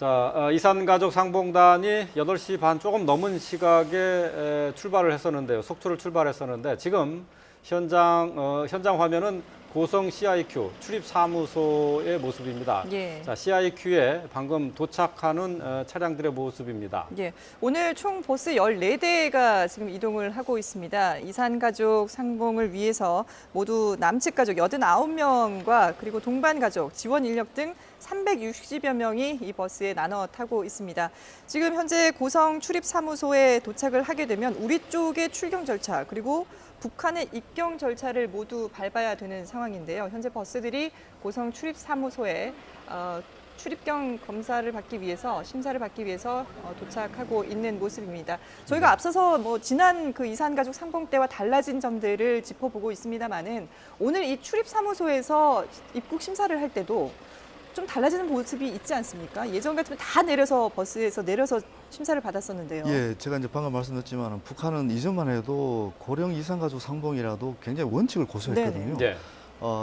자, 이산가족 상봉단이 8시 반 조금 넘은 시각에 출발을 했었는데요. 속초를 출발했었는데 지금 현장 화면은 고성 CIQ 출입사무소의 모습입니다. 예. 자, CIQ에 방금 도착하는 차량들의 모습입니다. 예. 오늘 총 버스 14대가 지금 이동을 하고 있습니다. 이산가족 상봉을 위해서 모두 남측 가족 89명과 그리고 동반 가족, 지원 인력 등 360여 명이 이 버스에 나눠 타고 있습니다. 지금 현재 고성 출입사무소에 도착을 하게 되면 우리 쪽의 출경 절차 그리고 북한의 입경 절차를 모두 밟아야 되는 상황인데요. 현재 버스들이 고성 출입사무소에 출입경 검사를 받기 위해서 심사를 받기 위해서 도착하고 있는 모습입니다. 저희가 앞서서 지난 그 이산가족 상봉 때와 달라진 점들을 짚어보고 있습니다만은 오늘 이 출입사무소에서 입국 심사를 할 때도 좀 달라지는 모습이 있지 않습니까? 예전 같으면 다 내려서 버스에서 내려서 심사를 받았었는데요. 예, 제가 이제 방금 말씀드렸지만 북한은 이전만 해도 고령 이산가족 상봉이라도 굉장히 원칙을 고수했거든요. 네.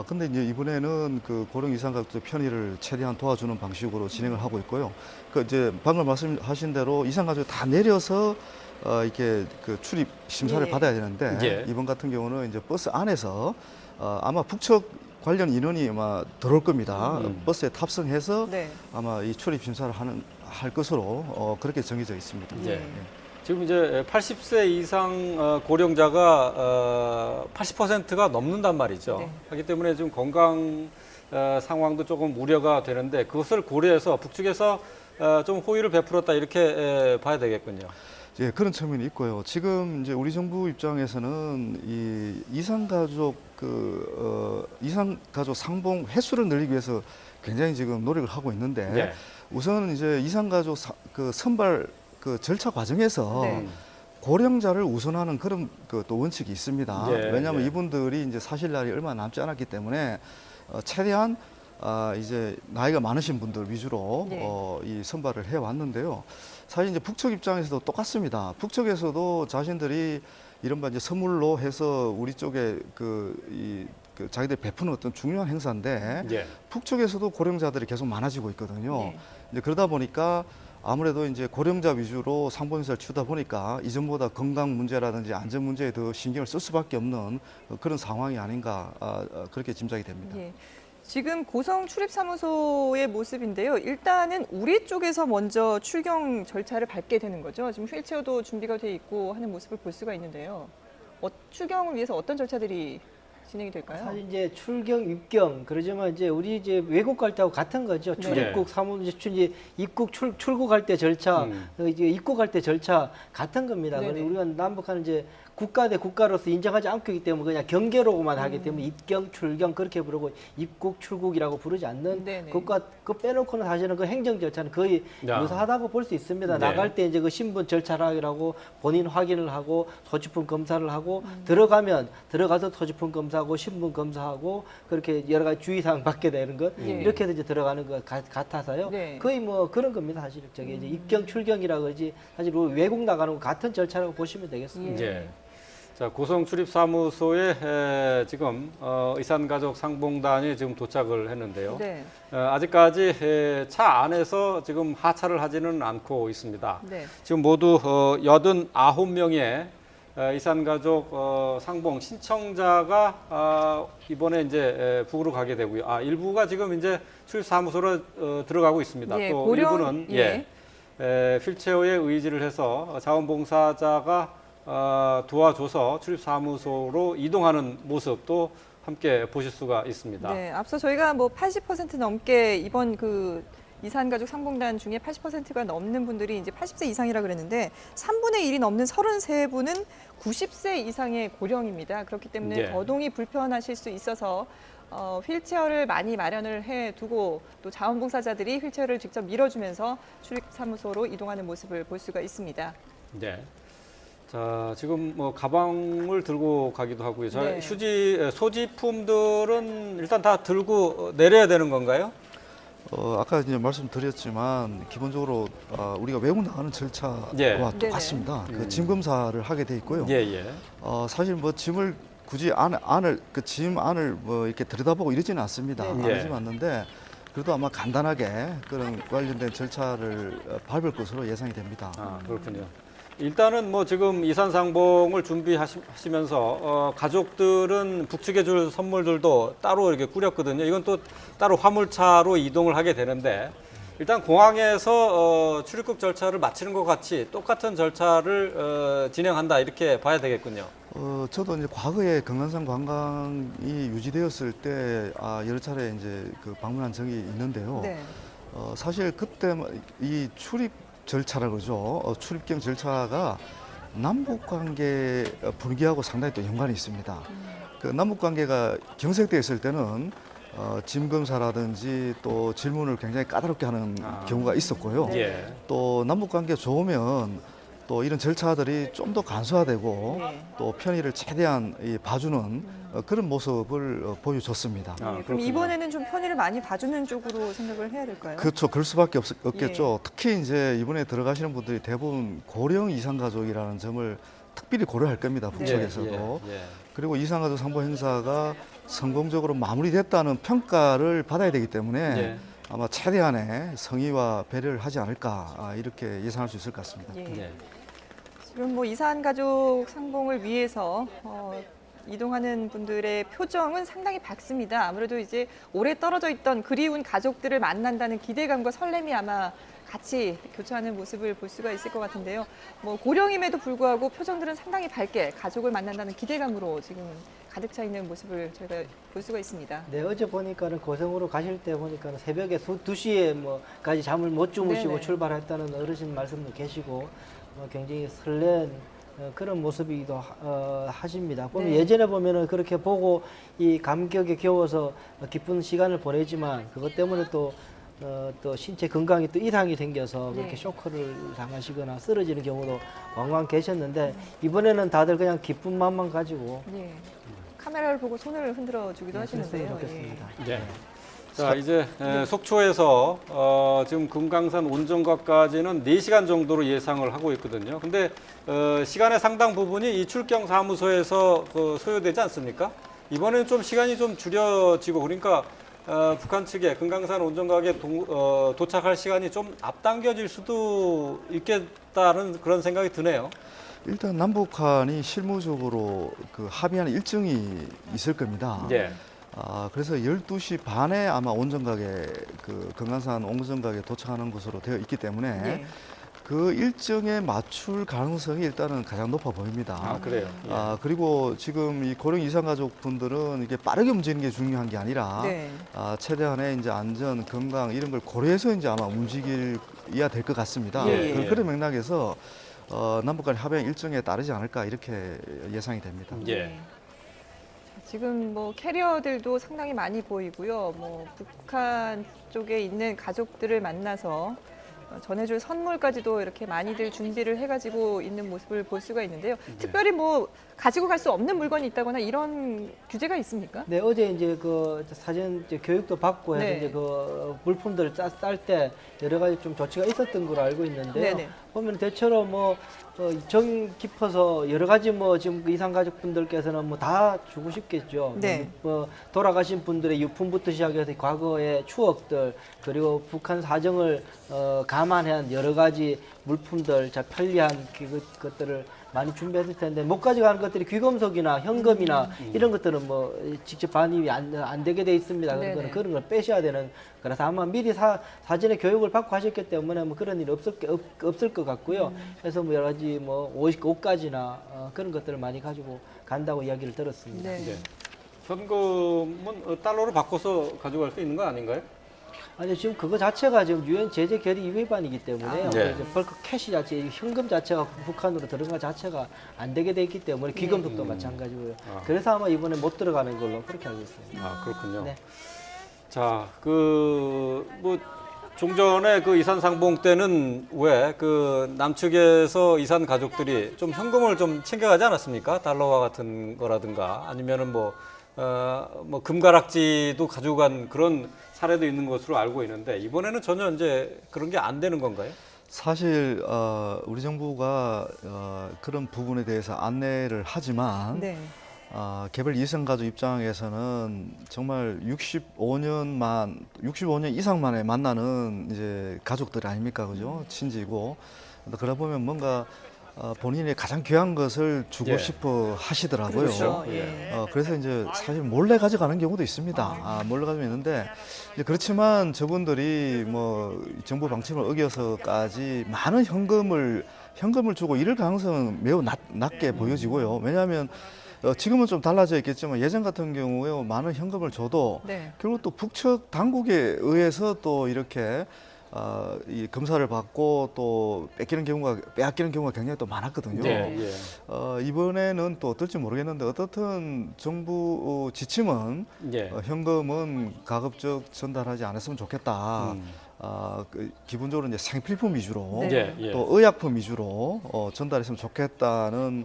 근데 이제 이번에는 그 고령 이산가족의 편의를 최대한 도와주는 방식으로 진행을 하고 있고요. 그 이제 방금 말씀하신 대로 이산가족이 다 내려서 이렇게 그 출입 심사를 예. 받아야 되는데 예. 이번 같은 경우는 이제 버스 안에서 아마 북측 관련 인원이 아마 들어올 겁니다. 버스에 탑승해서 네. 아마 이 출입 심사를 할 것으로 그렇게 정해져 있습니다. 예. 지금 이제 80세 이상 고령자가 80%가 넘는단 말이죠. 네. 하기 때문에 좀 건강 상황도 조금 우려가 되는데 그것을 고려해서 북측에서 좀 호의를 베풀었다 이렇게 봐야 되겠군요. 예, 그런 측면이 있고요. 지금 이제 우리 정부 입장에서는 이 이산가족 이산가족 상봉 횟수를 늘리기 위해서 굉장히 지금 노력을 하고 있는데 네. 우선 이제 이산가족 선발 그 절차 과정에서 네. 고령자를 우선하는 그런 또 원칙이 있습니다. 예, 왜냐하면 예. 이분들이 이제 사실 날이 얼마 남지 않았기 때문에 최대한 이제 나이가 많으신 분들 위주로 네. 이 선발을 해 왔는데요. 사실 이제 북측 입장에서도 똑같습니다. 북측에서도 자신들이 이른바 이제 선물로 해서 우리 쪽에 그 자기들이 베푸는 어떤 중요한 행사인데 예. 북측에서도 고령자들이 계속 많아지고 있거든요. 네. 이제 그러다 보니까 아무래도 이제 고령자 위주로 상봉행사를 치다 보니까 이전보다 건강 문제라든지 안전 문제에 더 신경을 쓸 수밖에 없는 그런 상황이 아닌가 그렇게 짐작이 됩니다. 예. 지금 고성 출입사무소의 모습인데요. 일단은 우리 쪽에서 먼저 출경 절차를 밟게 되는 거죠. 지금 휠체어도 준비가 돼 있고 하는 모습을 볼 수가 있는데요. 출경을 위해서 어떤 절차들이 진행이 될까요? 사실 이제 출경, 입경 그러지만 이제 우리 이제 외국 갈 때하고 같은 거죠. 네. 출입국 이제 입국 출국할 때 절차, 이제 입국할 때 절차 같은 겁니다. 네네. 그리고 우리가 남북한은 이제 국가 대 국가로서 인정하지 않기 때문에 그냥 경계로만 하기 때문에 입경, 출경 그렇게 부르고 입국, 출국이라고 부르지 않는 네네. 그것과 그 빼놓고는 사실은 그 행정 절차는 거의 야. 유사하다고 볼 수 있습니다. 네. 나갈 때 이제 그 신분 절차라고 본인 확인을 하고 소지품 검사를 하고 들어가서 소지품 검사하고 신분 검사하고 그렇게 여러 가지 주의사항 받게 되는 것 예. 이렇게 해서 이제 들어가는 것 같아서요. 네. 거의 뭐 그런 겁니다. 사실 저기 이제 입경 출경이라고 그러지 사실 우리 외국 나가는 거 같은 절차라고 보시면 되겠습니다. 예. 자, 고성 출입사무소에 지금 이산가족 상봉단이 지금 도착을 했는데요. 네. 아직까지 차 안에서 지금 하차를 하지는 않고 있습니다. 네. 지금 모두 89명의 이산가족 상봉 신청자가 이번에 이제 북으로 가게 되고요. 일부가 지금 이제 출입사무소로 들어가고 있습니다. 예, 또 일부는 예. 휠체어에 의지를 해서 자원봉사자가 도와줘서 출입사무소로 이동하는 모습도 함께 보실 수가 있습니다. 네, 앞서 저희가 80% 넘게 이번 그 이산가족 상봉단 중에 80%가 넘는 분들이 이제 80세 이상이라 그랬는데 3분의 1이 넘는 33분은 90세 이상의 고령입니다. 그렇기 때문에 네. 거동이 불편하실 수 있어서 휠체어를 많이 마련을 해두고 또 자원봉사자들이 휠체어를 직접 밀어주면서 출입사무소로 이동하는 모습을 볼 수가 있습니다. 네. 자, 지금 가방을 들고 가기도 하고요. 네. 소지품들은 일단 다 들고 내려야 되는 건가요? 아까 이제 말씀드렸지만 기본적으로 우리가 외국 나가는 절차와 예. 똑같습니다. 그 짐 검사를 하게 돼 있고요. 예, 예. 사실 짐을 굳이 짐 안을 이렇게 들여다보고 이러지는 않습니다. 네. 안 하지 않는데 그래도 아마 간단하게 그런 관련된 절차를 밟을 것으로 예상이 됩니다. 아, 그렇군요. 일단은 뭐 지금 이산상봉을 준비하시면서 가족들은 북측에 줄 선물들도 따로 이렇게 꾸렸거든요. 이건 또 따로 화물차로 이동을 하게 되는데 일단 공항에서 출입국 절차를 마치는 것 같이 똑같은 절차를 진행한다 이렇게 봐야 되겠군요. 저도 이제 과거에 금강산 관광이 유지되었을 때 여러 차례 이제 그 방문한 적이 있는데요. 네. 사실 그때 이 출입 절차라 그러죠. 출입경 절차가 남북 관계 분위기하고 상당히 또 연관이 있습니다. 그 남북 관계가 경색되어 있을 때는 짐 검사라든지 또 질문을 굉장히 까다롭게 하는 경우가 있었고요. 예. 또 남북 관계 좋으면 또 이런 절차들이 좀 더 간소화되고 네. 또 편의를 최대한 봐주는 그런 모습을 보여줬습니다. 그럼 그렇군요. 이번에는 좀 편의를 많이 봐주는 쪽으로 생각을 해야 될까요? 그렇죠. 그럴 수밖에 없겠죠. 예. 특히 이제 이번에 들어가시는 분들이 대부분 고령 이산가족이라는 점을 특별히 고려할 겁니다. 북측에서도. 예, 예, 예. 그리고 이산가족 상봉 행사가 성공적으로 마무리됐다는 평가를 받아야 되기 때문에 예. 아마 최대한의 성의와 배려를 하지 않을까 이렇게 예상할 수 있을 것 같습니다. 예. 예. 지금 뭐 이산 가족 상봉을 위해서 이동하는 분들의 표정은 상당히 밝습니다. 아무래도 이제 오래 떨어져 있던 그리운 가족들을 만난다는 기대감과 설렘이 아마 같이 교차하는 모습을 볼 수가 있을 것 같은데요. 뭐 고령임에도 불구하고 표정들은 상당히 밝게 가족을 만난다는 기대감으로 지금 가득 차 있는 모습을 저희가 볼 수가 있습니다. 네, 어제 보니까는 고성으로 가실 때 보니까는 새벽에 2시에 뭐까지 잠을 못 주무시고 네네. 출발했다는 어르신 말씀도 계시고 굉장히 설렌 그런 모습이기도 하십니다. 보면 네. 예전에 보면은 그렇게 보고 이 감격에 겨워서 기쁜 시간을 보내지만 그것 때문에 또 신체 건강이 또 이상이 생겨서 그렇게 네. 쇼크를 당하시거나 쓰러지는 경우도 왕왕 계셨는데 이번에는 다들 그냥 기쁜 마음만 가지고 예. 카메라를 보고 손을 흔들어 주기도 하시는데요. 좋겠습니다. 예. 자, 이제 속초에서 지금 금강산 온정각까지는 4시간 정도로 예상을 하고 있거든요. 근데 시간의 상당 부분이 이 출경 사무소에서 소요되지 않습니까? 이번에는 좀 시간이 좀 줄여지고 그러니까 북한 측에 금강산 온정각에 도착할 시간이 좀 앞당겨질 수도 있겠다는 그런 생각이 드네요. 일단 남북한이 실무적으로 그 합의하는 일정이 있을 겁니다. 예. 그래서 12시 반에 아마 온정각에 그 금강산 온정각에 도착하는 것으로 되어 있기 때문에 예. 그 일정에 맞출 가능성이 일단은 가장 높아 보입니다. 아, 그래요. 예. 그리고 지금 이 고령 이산가족 분들은 이게 빠르게 움직이는 게 중요한 게 아니라 네. 최대한의 이제 안전, 건강 이런 걸 고려해서 이제 아마 움직여야 될 것 같습니다. 예, 예. 그런 맥락에서 남북 간 합의 일정에 따르지 않을까 이렇게 예상이 됩니다. 예. 지금 뭐 캐리어들도 상당히 많이 보이고요. 뭐 북한 쪽에 있는 가족들을 만나서 전해줄 선물까지도 이렇게 많이들 준비를 해가지고 있는 모습을 볼 수가 있는데요. 특별히 뭐 가지고 갈 수 없는 물건이 있다거나 이런 규제가 있습니까? 네, 어제 이제 그 사전 이제 교육도 받고 해서 네. 이제 그 물품들을 쌀 때 여러 가지 좀 조치가 있었던 걸로 알고 있는데요. 네네. 보면 대체로 정 깊어서 여러 가지 지금 그 이산 가족분들께서는 다 주고 싶겠죠. 네. 돌아가신 분들의 유품부터 시작해서 과거의 추억들 그리고 북한 사정을 감안한 여러 가지 물품들, 편리한 것들을 많이 준비했을 텐데 못 가져가는 것들이 귀금속이나 현금이나 이런 것들은 직접 반입이 안 되게 돼 있습니다. 네네. 그러니까 그런 걸 빼셔야 되는 그래서 아마 미리 사전에 교육을 받고 하셨기 때문에 그런 일이 없을 것 같고요. 그래서 여러 가지 옷가지나 그런 것들을 많이 가지고 간다고 이야기를 들었습니다. 네. 예. 현금은 달러로 바꿔서 가져갈 수 있는 거 아닌가요? 아니 지금 그거 자체가 지금 유엔 제재 결의 위반이기 때문에요. 네. 그래서 벌크 캐시 자체, 현금 자체가 북한으로 들어간 것 자체가 안 되게 돼 있기 때문에 귀금속도 마찬가지고요. 그래서 아마 이번에 못 들어가는 걸로 그렇게 알고 있습니다. 아, 그렇군요. 네. 자, 종전에 그 이산 상봉 때는 왜 남측에서 이산 가족들이 좀 현금을 좀 챙겨가지 않았습니까? 달러와 같은 거라든가 아니면은 금가락지도 가지고 간 그런 사례도 있는 것으로 알고 있는데 이번에는 전혀 이제 그런 게 안 되는 건가요? 사실 우리 정부가 그런 부분에 대해서 안내를 하지만 네. 개별 이성가족 입장에서는 정말 65년 이상 만에 만나는 이제 가족들 아닙니까, 그죠? 친지고. 그러다 보면 뭔가 본인이 가장 귀한 것을 주고 예. 싶어 하시더라고요. 그렇죠. 예. 예. 그래서 이제 사실 몰래 가져가는 경우도 있습니다. 몰래 가지고 있는데 이제 그렇지만 저분들이 뭐 정부 방침을 어겨서까지 많은 현금을 주고 이럴 가능성은 매우 낮게 보여지고요. 왜냐하면 지금은 좀 달라져 있겠지만 예전 같은 경우에 많은 현금을 줘도 네. 결국 또 북측 당국에 의해서 또 이렇게 이 검사를 받고 또 빼앗기는 경우가 굉장히 또 많았거든요. 예, 예. 이번에는 또 어떨지 모르겠는데 어떻든 정부 지침은 예. 현금은 가급적 전달하지 않았으면 좋겠다. 기본적으로 이제 생필품 위주로 네. 예, 예. 또 의약품 위주로 전달했으면 좋겠다는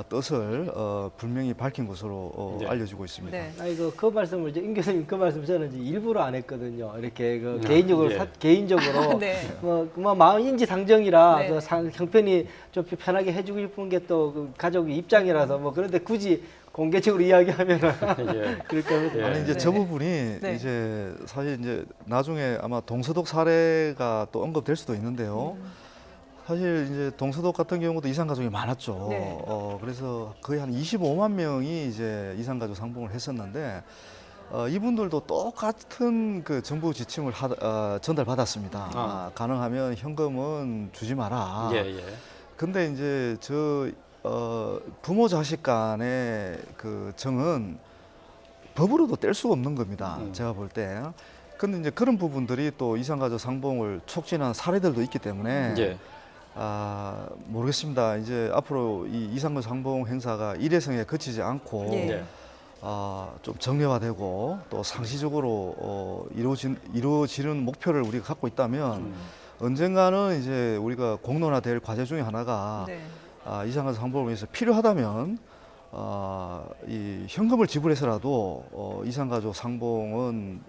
뜻을 분명히 밝힌 것으로 네. 알려지고 있습니다. 네. 그 말씀을 이제 임 교수님 그 말씀 저는 이제 일부러 안 했거든요. 이렇게 아, 개인적으로 예. 개인적으로 네. 뭐 마음인지 상정이라 네. 형편이 좀 편하게 해주고 싶은 게 또 그 가족의 입장이라서 뭐 그런데 굳이 공개적으로 이야기하면은 예. 그러니까 예. 아니 이제 네. 저 부분이 네. 이제 사실 이제 나중에 아마 동서독 사례가 또 언급될 수도 있는데요. 사실 이제 동서독 같은 경우도 이산 가족이 많았죠. 네. 그래서 거의 한 25만 명이 이제 이산 가족 상봉을 했었는데 이분들도 똑같은 그 정부 지침을 전달받았습니다. 가능하면 현금은 주지 마라. 예, 예. 근데 이제 부모 자식 간의 그 정은 법으로도 뗄 수가 없는 겁니다. 제가 볼 때. 근데 이제 그런 부분들이 또 이산가족 상봉을 촉진한 사례들도 있기 때문에 예. 모르겠습니다. 이제 앞으로 이 이산가족 상봉 행사가 일회성에 그치지 않고 예. 예. 좀 정례화되고 또 상시적으로 이루어지는 목표를 우리가 갖고 있다면 언젠가는 이제 우리가 공론화될 과제 중에 하나가 네. 이산가족 상봉을 위해서 필요하다면 이 현금을 지불해서라도 이산가족 상봉은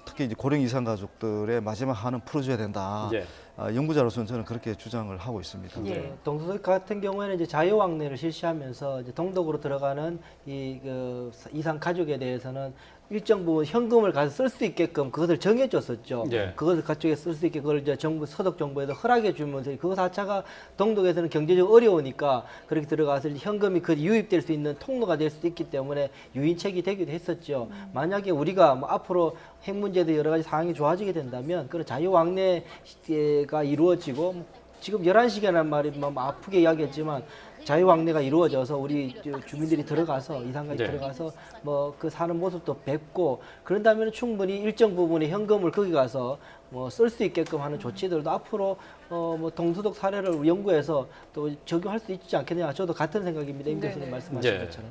특히 이제 고령 이산가족들의 마지막 한은 풀어줘야 된다. 예. 연구자로서는 저는 그렇게 주장을 하고 있습니다. 예. 동서독 같은 경우에는 이제 자유왕래를 실시하면서 이제 동독으로 들어가는 그 이산 가족에 대해서는 일정 부분 현금을 가서 쓸 수 있게끔 그것을 정해줬었죠. 예. 그것을 가족에 쓸 수 있게 그걸 이제 서독 정부에서 허락해 주면서 그거 자체가 동독에서는 경제적 어려우니까 그렇게 들어가서 현금이 그 유입될 수 있는 통로가 될 수도 있기 때문에 유인책이 되기도 했었죠. 만약에 우리가 뭐 앞으로 핵 문제도 여러 가지 상황이 좋아지게 된다면 그런 자유왕래가 이루어지고 지금 11시간이라는 말이 뭐 아프게 이야기했지만 자유왕래가 이루어져서 우리 주민들이 들어가서 이산가족이 네. 들어가서 뭐 그 사는 모습도 뵙고 그런다면 충분히 일정 부분의 현금을 거기 가서 뭐 쓸 수 있게끔 하는 조치들도 앞으로 뭐 동서독 사례를 연구해서 또 적용할 수 있지 않겠느냐. 저도 같은 생각입니다. 임 교수님 네네. 말씀하신 네. 것처럼.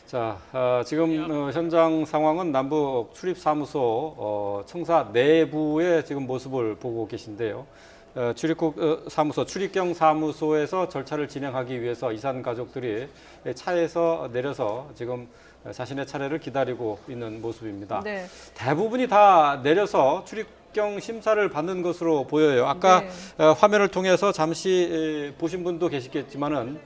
자, 지금 현장 상황은 남북 출입사무소 청사 내부의 지금 모습을 보고 계신데요. 출입국 사무소, 출입경 사무소에서 절차를 진행하기 위해서 이산 가족들이 차에서 내려서 지금 자신의 차례를 기다리고 있는 모습입니다. 네. 대부분이 다 내려서 출입경 심사를 받는 것으로 보여요. 아까 네. 화면을 통해서 잠시 보신 분도 계시겠지만은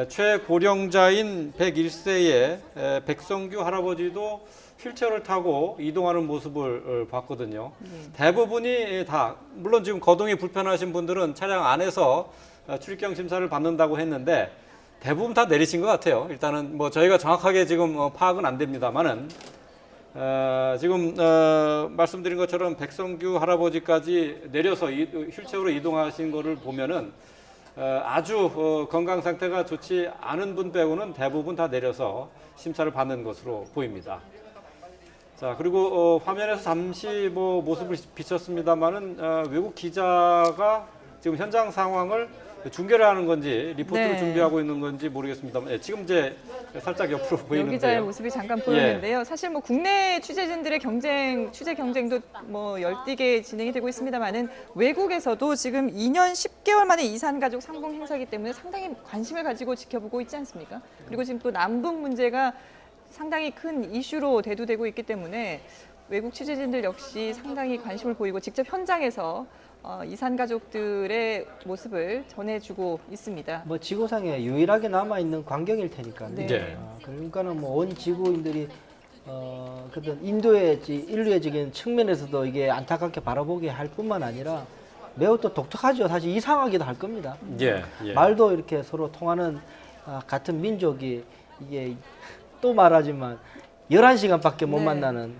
최고령자인 101세의 백성규 할아버지도 휠체어를 타고 이동하는 모습을 봤거든요. 대부분이 다, 물론 지금 거동이 불편하신 분들은 차량 안에서 출입경 심사를 받는다고 했는데 대부분 다 내리신 것 같아요. 일단은 뭐 저희가 정확하게 지금 파악은 안 됩니다만은 지금 말씀드린 것처럼 백성규 할아버지까지 내려서 휠체어로 이동하신 거를 보면은 아주 건강 상태가 좋지 않은 분 빼고는 대부분 다 내려서 심사를 받는 것으로 보입니다. 자, 그리고 화면에서 잠시 뭐 모습을 비쳤습니다만은 외국 기자가 지금 현장 상황을 중계를 하는 건지 리포트를 네. 준비하고 있는 건지 모르겠습니다만 지금 이제 살짝 옆으로 여기자의 보이는데요. 모습이 잠깐 보였는데요. 사실 뭐 국내 취재진들의 취재 경쟁도 뭐 열띠게 진행이 되고 있습니다만은 외국에서도 지금 2년 10개월 만에 이산 가족 상봉 행사이기 때문에 상당히 관심을 가지고 지켜보고 있지 않습니까? 그리고 지금 또 남북 문제가 상당히 큰 이슈로 대두되고 있기 때문에 외국 취재진들 역시 상당히 관심을 보이고 직접 현장에서 이산 가족들의 모습을 전해주고 있습니다. 뭐 지구상에 유일하게 남아 있는 광경일 테니까. 네. 네. 그러니까는 뭐 온 지구인들이 그런 인도의 인류애적인 측면에서도 이게 안타깝게 바라보게 할 뿐만 아니라 매우 또 독특하죠. 사실 이상하기도 할 겁니다. 예, 예. 말도 이렇게 서로 통하는 같은 민족이 이게 또 말하지만 11시간밖에 못 네. 만나는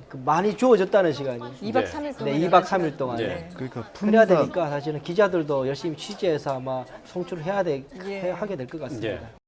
그 많이 주어졌다는 시간이. 2박 3일 동안. 네, 2박 3일 동안. 네. 그러니까 그래야 품과 되니까 사실은 기자들도 열심히 취재해서 아마 송출을 해야 예. 하게 될 것 같습니다. 예.